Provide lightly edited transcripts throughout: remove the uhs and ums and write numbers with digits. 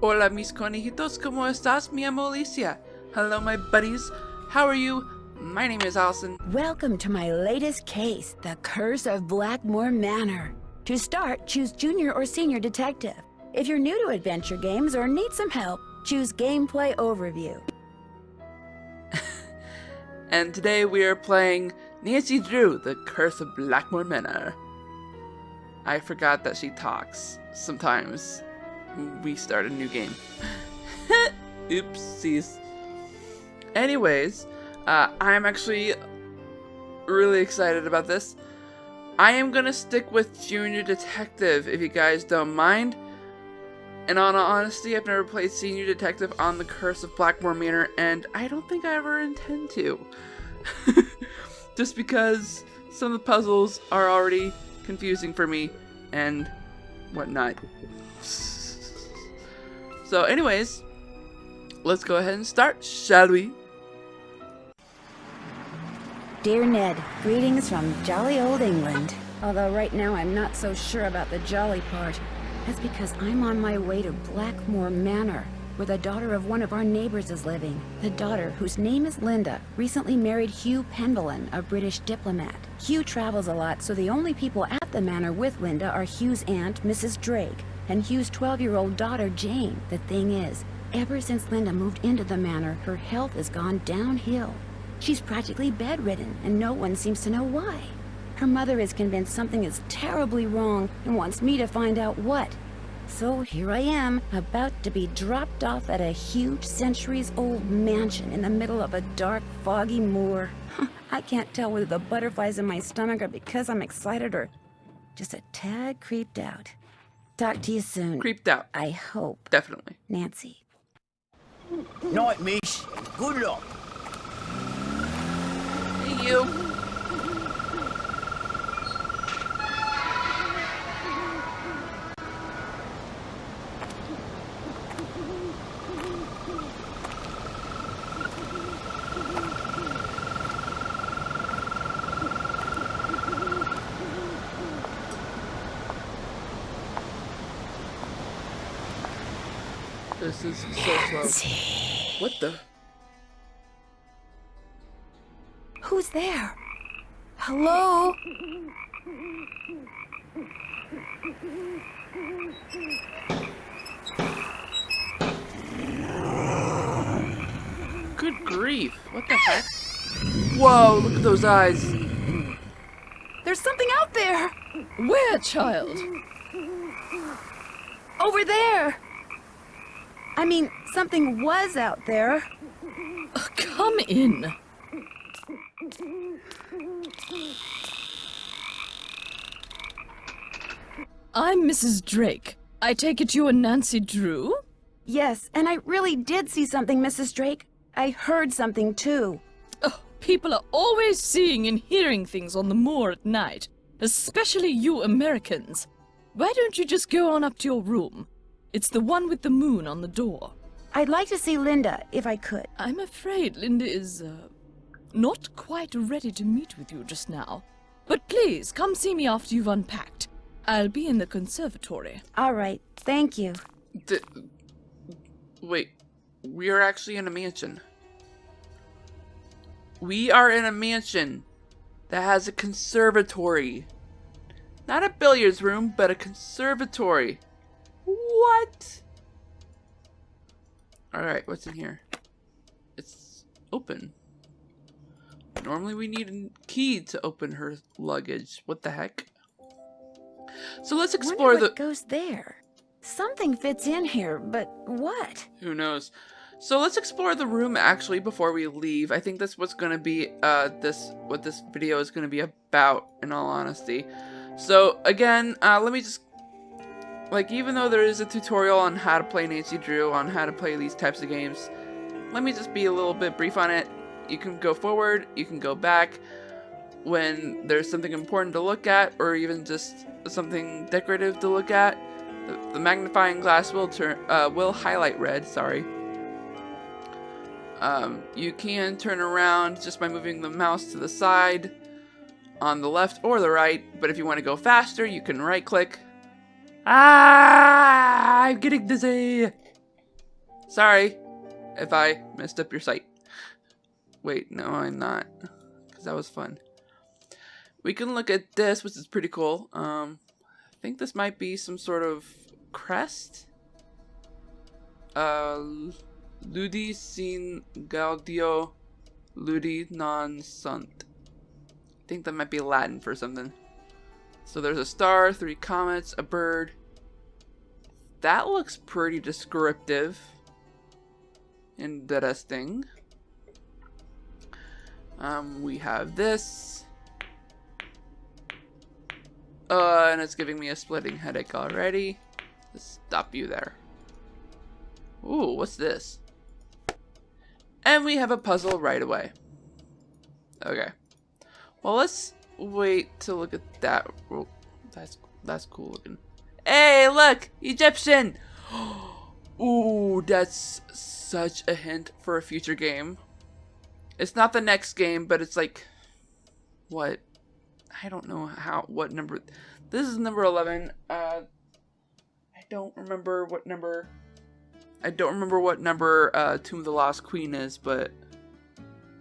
Hola mis conejitos, ¿cómo estás? Me llamo Alicia. Hello my buddies, how are you? My name is Allison. Welcome to my latest case, The Curse of Blackmore Manor. To start, choose Junior or Senior Detective. If you're new to adventure games or need some help, choose Gameplay Overview. And today we are playing Nancy Drew, The Curse of Blackmore Manor. I forgot that she talks sometimes when we start a new game. Oopsies. Anyways, I'm actually really excited about this. I am gonna stick with Junior Detective if you guys don't mind. And on honesty, I've never played Senior Detective on The Curse of Blackmore Manor, and I don't think I ever intend to. Just because some of the puzzles are already confusing for me and whatnot. So anyways, let's go ahead and start, shall we? Dear Ned, greetings from jolly old England. Although right now I'm not so sure about the jolly part. That's because I'm on my way to Blackmore Manor, where the daughter of one of our neighbors is living. The daughter, whose name is Linda, recently married Hugh Penvellyn, a British diplomat. Hugh travels a lot, so the only people at the manor with Linda are Hugh's aunt, Mrs. Drake, and Hugh's 12-year-old daughter, Jane. The thing is, ever since Linda moved into the manor, her health has gone downhill. She's practically bedridden, and no one seems to know why. Her mother is convinced something is terribly wrong and wants me to find out what. So here I am, about to be dropped off at a huge centuries-old mansion in the middle of a dark, foggy moor. I can't tell whether the butterflies in my stomach are because I'm excited or just a tad creeped out. Talk to you soon. Creeped out. I hope. Definitely. Nancy. Night, miss. Good luck. Hey, you. This is so slow. What the? Who's there? Hello? Good grief. What the heck? Whoa, look at those eyes. There's something out there! Where, child? Over there! I mean, something was out there. Come in. I'm Mrs. Drake. I take it you are Nancy Drew? Yes, and I really did see something, Mrs. Drake. I heard something, too. Oh, people are always seeing and hearing things on the moor at night, especially you Americans. Why don't you just go on up to your room? It's the one with the moon on the door. I'd like to see Linda, if I could. I'm afraid Linda is, not quite ready to meet with you just now. But please, come see me after you've unpacked. I'll be in the conservatory. All right, thank you. Wait, we are actually in a mansion. We are in a mansion that has a conservatory. Not a billiards room, but a conservatory. What? Alright, what's in here? It's open. Normally we need a key to open her luggage. What the heck? So let's explore Wonder what goes there. Something fits in here, but what? Who knows? So let's explore the room actually before we leave. I think that's what's gonna be what this video is gonna be about, in all honesty. So again, let me just even though there is a tutorial on how to play Nancy Drew, on how to play these types of games, let me just be a little bit brief on it. You can go forward, you can go back when there's something important to look at, or even just something decorative to look at. The magnifying glass will highlight red, sorry. You can turn around just by moving the mouse to the side, on the left or the right, but if you want to go faster, you can right click. Ah, I'm getting dizzy. Sorry if I messed up your sight. Wait, no, I'm not. Because that was fun. We can look at this, which is pretty cool. I think this might be some sort of crest. Ludi sin gaudio ludi non sunt. I think that might be Latin for something. So there's a star, 3 comets, a bird. That looks pretty descriptive. Interesting. We have this. And it's giving me a splitting headache already. Let's stop you there. Ooh, what's this? And we have a puzzle right away. Okay. Well, let's wait to look at that. Oh, that's cool looking. Hey, look! Egyptian! Ooh, that's such a hint for a future game. It's not the next game, but it's like... What? I don't know what number... This is number 11. I don't remember what number... Tomb of the Lost Queen is, but...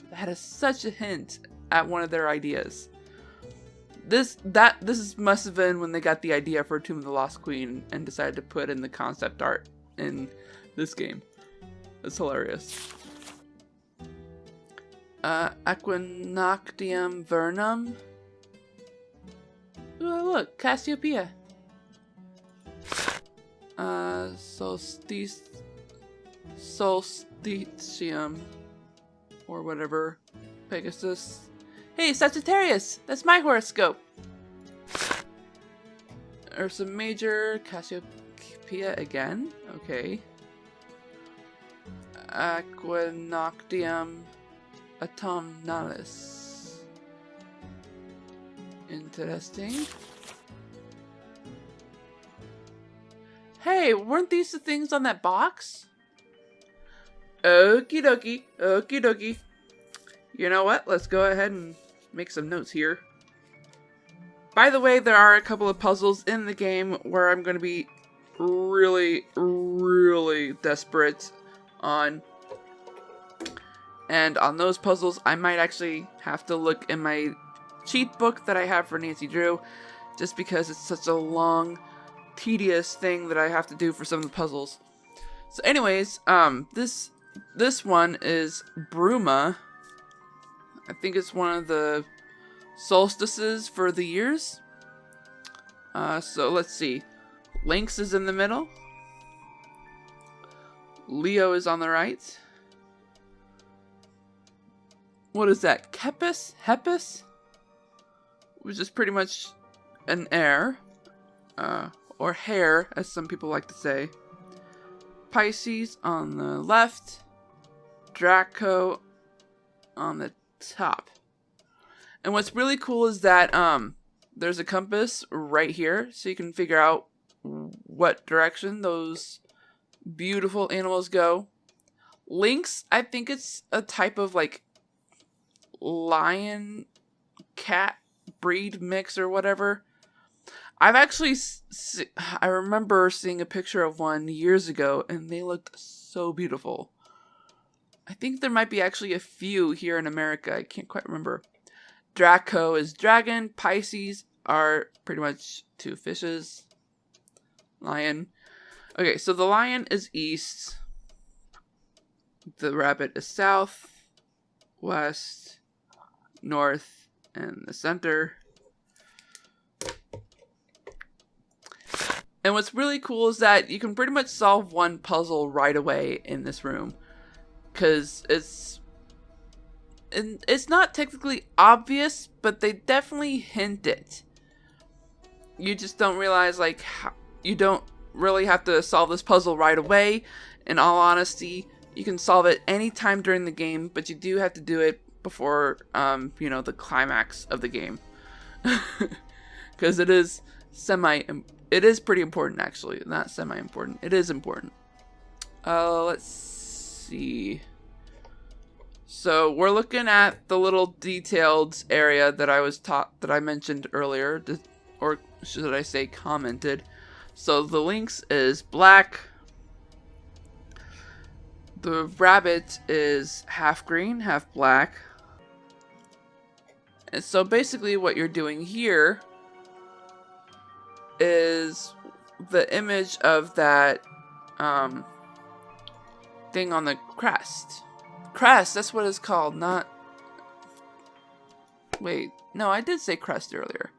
That is such a hint at one of their ideas. This must have been when they got the idea for Tomb of the Lost Queen and decided to put in the concept art in this game. It's hilarious. Equinoctium vernum. Ooh, look, Cassiopeia. Solstitium. Or whatever. Pegasus. Hey, Sagittarius! That's my horoscope! Ursa Major, Cassiopeia again? Okay. Equinoctium autumnalis. Interesting. Hey, weren't these the things on that box? Okie dokie, okie dokie. You know what? Let's go ahead and make some notes here. By the way, there are a couple of puzzles in the game where I'm going to be really, really desperate on. And on those puzzles, I might actually have to look in my cheat book that I have for Nancy Drew, just because it's such a long, tedious thing that I have to do for some of the puzzles. So anyways, this one is Bruma. I think it's one of the solstices for the years. So let's see. Lynx is in the middle. Leo is on the right. What is that? Kepis? Hepis? Which is pretty much an air. Or hair, as some people like to say. Pisces on the left. Draco on the top. And what's really cool is that there's a compass right here, so you can figure out what direction those beautiful animals go. Lynx, I think it's a type of like lion cat breed mix or whatever. I've actually I remember seeing a picture of one years ago and they looked so beautiful. I think there might be actually a few here in America. I can't quite remember. Draco is dragon. Pisces are pretty much 2 fishes. Lion. Okay, so the lion is east. The rabbit is south, west, north, and the center. And what's really cool is that you can pretty much solve one puzzle right away in this room. Because it's not technically obvious, but they definitely hint it. You just don't realize, like, you don't really have to solve this puzzle right away. In all honesty, you can solve it anytime during the game, but you do have to do it before, you know, the climax of the game. Because it is pretty important, actually. Not semi-important. It is important. Let's see. So we're looking at the little detailed area that I mentioned earlier, or should I say commented. So the lynx is black. The rabbit is half green, half black. And so basically what you're doing here is the image of that thing on the crest. Crest, that's what it's called, not... Wait, no, I did say crest earlier.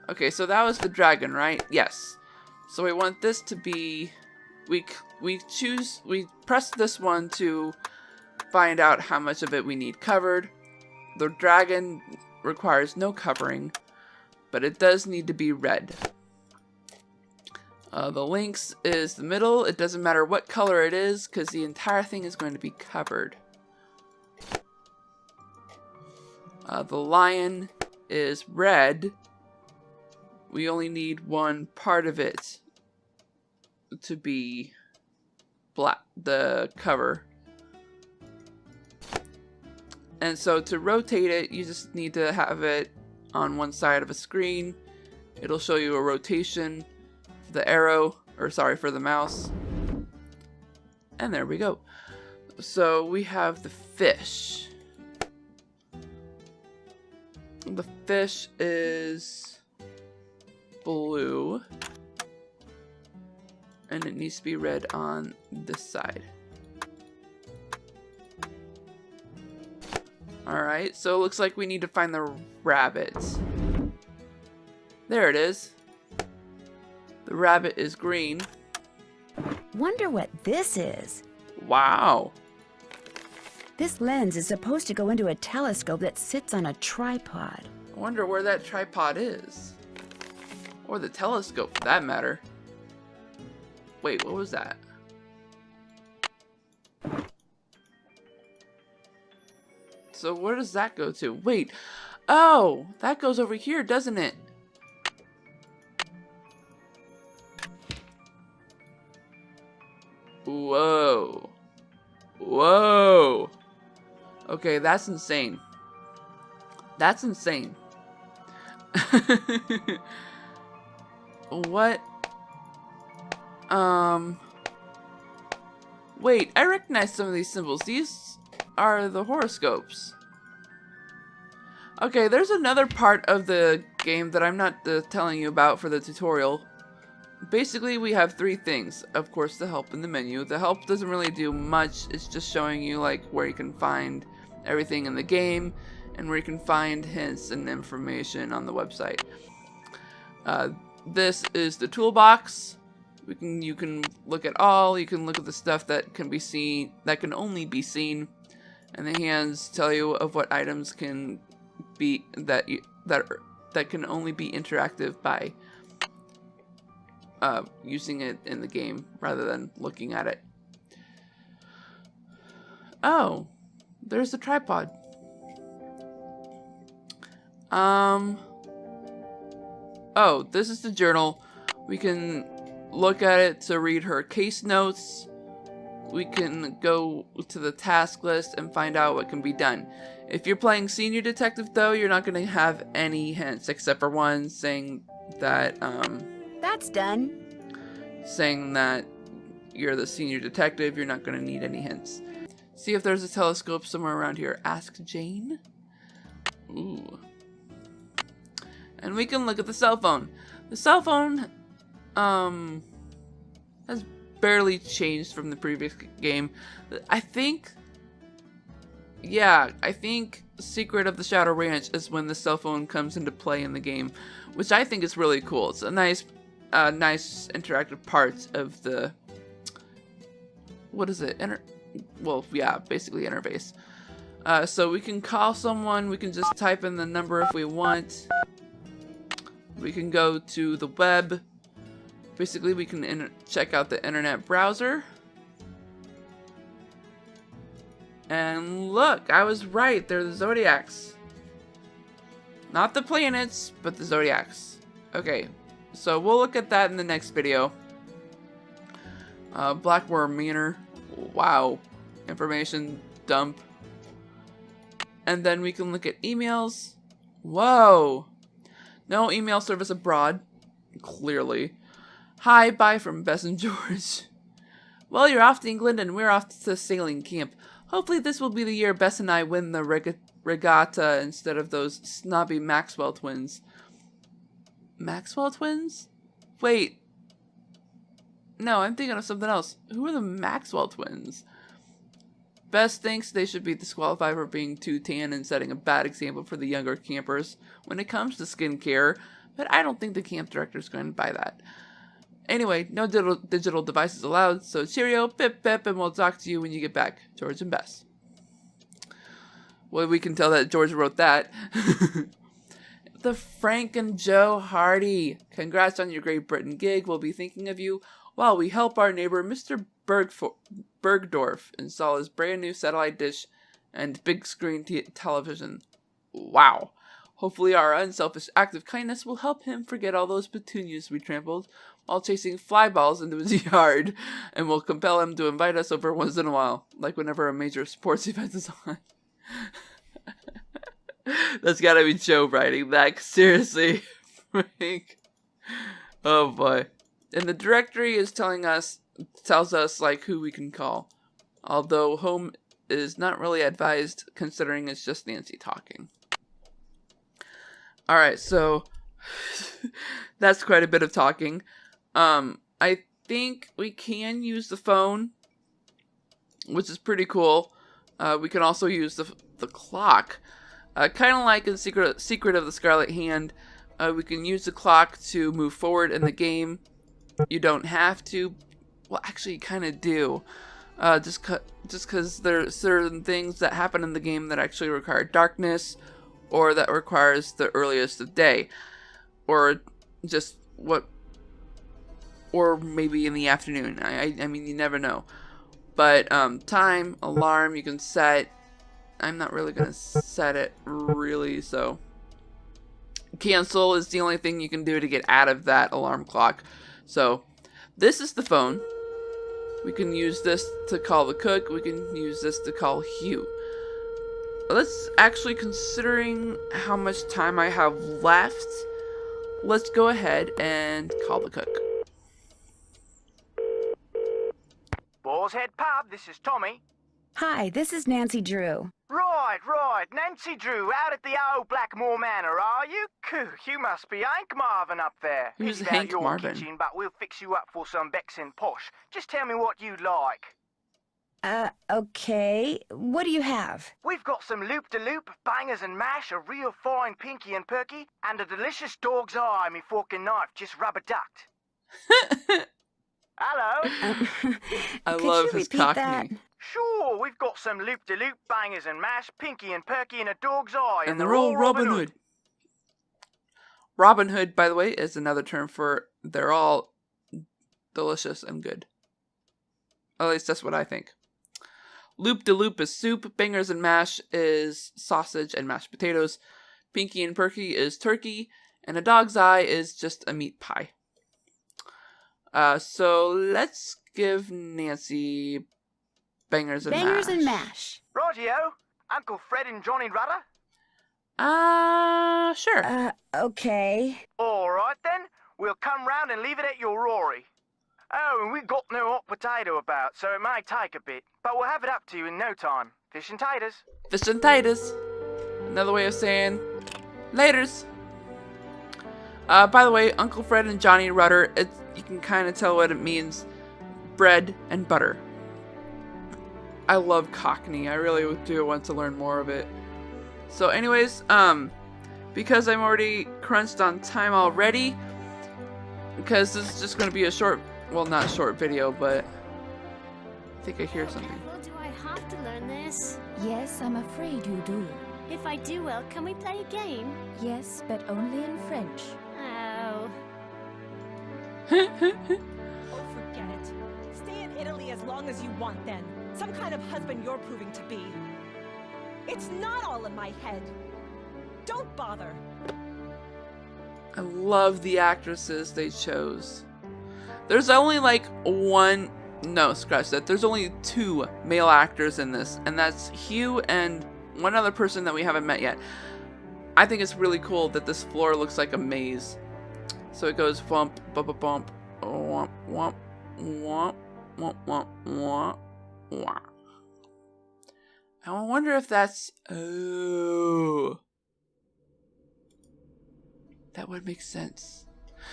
Okay, so that was the dragon, right? Yes. So we want this to be... We press this one to find out how much of it we need covered. The dragon requires no covering, but it does need to be red. The lynx is the middle. It doesn't matter what color it is, because the entire thing is going to be covered. The lion is red. We only need one part of it to be black, the cover. And so to rotate it, you just need to have it on one side of a screen. It'll show you a rotation for the arrow, or sorry, for the mouse. And there we go. So we have the fish. The fish is blue. And it needs to be red on this side. Alright, so it looks like we need to find the rabbit. There it is. The rabbit is green. Wonder what this is. Wow. This lens is supposed to go into a telescope that sits on a tripod. I wonder where that tripod is. Or the telescope, for that matter. Wait, what was that? So where does that go to? Wait. Oh, that goes over here, doesn't it? Whoa. Whoa. Okay, that's insane. That's insane. What? Wait, I recognize some of these symbols. These are the horoscopes. Okay, there's another part of the game that I'm not telling you about for the tutorial. Basically, we have three things. Of course, the help in the menu. The help doesn't really do much. It's just showing you like where you can find everything in the game and where you can find hints and information on the website. This is the toolbox. You can look at all. You can look at the stuff that can be seen, that can only be seen, and the hands tell you of what items can be that can only be interactive by using it in the game rather than looking at it. Oh, there's the tripod. Oh, this is the journal. We can look at it to read her case notes. We can go to the task list and find out what can be done. If you're playing Senior Detective, though, you're not going to have any hints except for one saying that, That's done. saying that you're the Senior Detective. You're not going to need any hints. See if there's a telescope somewhere around here. Ask Jane. Ooh. And we can look at the cell phone. The cell phone, has barely changed from the previous game. I think Secret of the Shadow Ranch is when the cell phone comes into play in the game, which I think is really cool. It's a nice interactive part of the, what is it? Basically interface. So we can call someone, we can just type in the number if we want. We can go to the web. Basically, we can check out the internet browser. And look, I was right. They're the zodiacs. Not the planets, but the zodiacs. Okay, so we'll look at that in the next video. Blackmore Manor. Wow. Information dump. And then we can look at emails. Whoa. No email service abroad. Clearly. Hi, bye from Bess and George. Well, you're off to England and we're off to sailing camp. Hopefully this will be the year Bess and I win the regatta instead of those snobby Maxwell twins. Maxwell twins? Wait. No, I'm thinking of something else. Who are the Maxwell twins? Bess thinks they should be disqualified for being too tan and setting a bad example for the younger campers when it comes to skincare, but I don't think the camp director is going to buy that. Anyway, no digital devices allowed, so cheerio, pip pip, and we'll talk to you when you get back, George and Bess. Well, we can tell that George wrote that. The Frank and Joe Hardy. Congrats on your Great Britain gig. We'll be thinking of you while we help our neighbor Mr. Bergdorf install his brand new satellite dish and big screen television. Wow. Hopefully our unselfish act of kindness will help him forget all those petunias we trampled while chasing fly balls into his yard, and will compel him to invite us over once in a while, like whenever a major sports event is on. That's gotta be Joe writing that, seriously. Frank. Oh boy. And the directory is tells us like who we can call. Although home is not really advised considering it's just Nancy talking. Alright, so that's quite a bit of talking. I think we can use the phone, which is pretty cool. We can also use the clock. Kind of like in Secret of the Scarlet Hand, we can use the clock to move forward in the game. You don't have to. Well, actually, you kind of do. Just because there are certain things that happen in the game that actually require darkness, or that requires the earliest of day, or just or maybe in the afternoon. I mean, you never know. But time, alarm, you can set. I'm not really gonna set it really, so cancel is the only thing you can do to get out of that alarm clock. So this is the phone. We can use this to call the cook. We can use this to call Hugh. Let's actually, considering how much time I have left, let's go ahead and call the cook. Boar's Head Pub, this is Tommy. Hi, this is Nancy Drew. Right. Nancy Drew, out at the old Blackmore Manor, are you? You must be Hank Marvin up there. Who's Headed Hank out your Marvin? Kitchen, but we'll fix you up for some Bexon posh. Just tell me what you'd like. Okay. What do you have? We've got some loop-de-loop, bangers and mash, a real fine pinky and perky, and a delicious dog's eye, me fork and knife, just rubber-ducked. Hello? I Could love you his repeat cockney. that? Sure, we've got some loop-de-loop, bangers and mash, pinky and perky, and a dog's eye, And they're all Robin Hood. Robin Hood, by the way, is another term for they're all delicious and good. At least that's what I think. Loop-de-loop is soup. Bangers and mash is sausage and mashed potatoes. Pinky and perky is turkey. And a dog's eye is just a meat pie. So let's give Nancy bangers and Bangers mash. and mash. Rightio. Uncle Fred and Johnny Rudder? Sure. Okay. All right then. We'll come round and leave it at your Rory. Oh, and we've got no hot potato about, so it may take a bit. But we'll have it up to you in no time. Fish and taters. Fish and taters. Another way of saying laters. By the way, Uncle Fred and Johnny Rudder, you can kind of tell what it means. Bread and butter. I love Cockney. I really do want to learn more of it. So anyways, because I'm already crunched on time already, because this is just going to be a short, well, not short video, but I think I hear something. Well, do I have to learn this? Yes, I'm afraid you do. If I do well, can we play a game? Yes, but only in French. Oh. Oh, forget it. Stay in Italy as long as you want, then. Some kind of husband you're proving to be. It's not all in my head. Don't bother. I love the actresses they chose. There's only like scratch that. There's only 2 male actors in this, and that's Hugh and one other person that we haven't met yet. I think it's really cool that this floor looks like a maze. So it goes wump, bump, bump, wump, wump, wump, Wah, wah, wah, wah. I wonder if that's... Oh. That would make sense.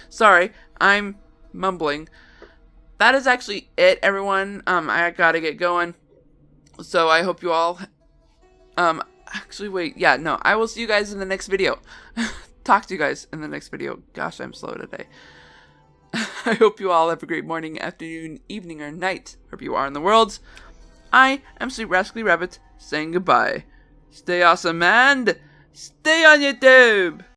Sorry, I'm mumbling. That is actually it, everyone. I gotta get going. So I hope you all... Actually, wait. Yeah, no. I will see you guys in the next video. Talk to you guys in the next video. Gosh, I'm slow today. I hope you all have a great morning, afternoon, evening, or night, wherever you are in the world. I am Sweet Rascally Rabbit, saying goodbye. Stay awesome and stay on YouTube!